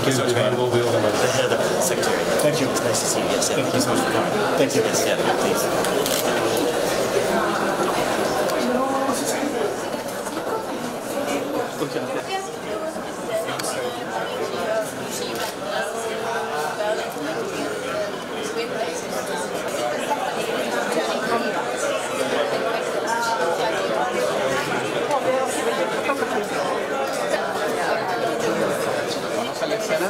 you so much, man. We'll be over the head of the secretary. Thank you. It's nice to see you. Yes, yeah. Thank you so much for coming. Thank you. Yes, yeah, please. ¿Conoce la escena?